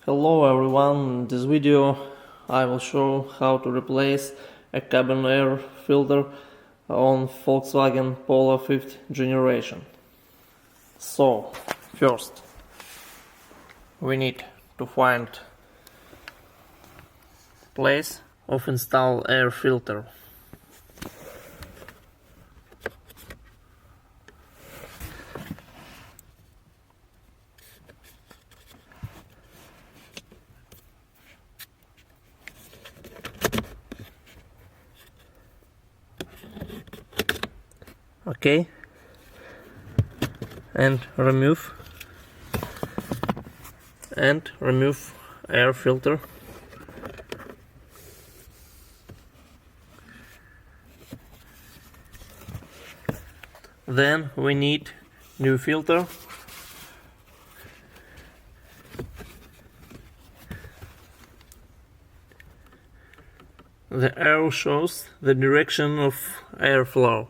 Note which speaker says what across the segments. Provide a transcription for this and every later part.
Speaker 1: Hello everyone, in this video I will show how to replace a cabin air filter on Volkswagen Polo 5th generation. So, first we need to find place of install air filter. Okay, and remove air filter. Then we need new filter. The arrow shows the direction of airflow.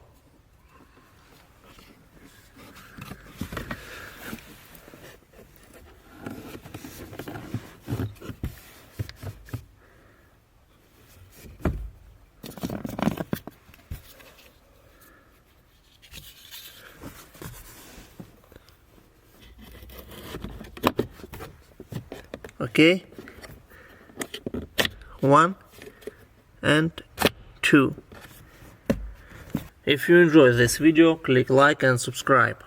Speaker 1: Okay, 1 and 2. If you enjoy this video, click like and subscribe.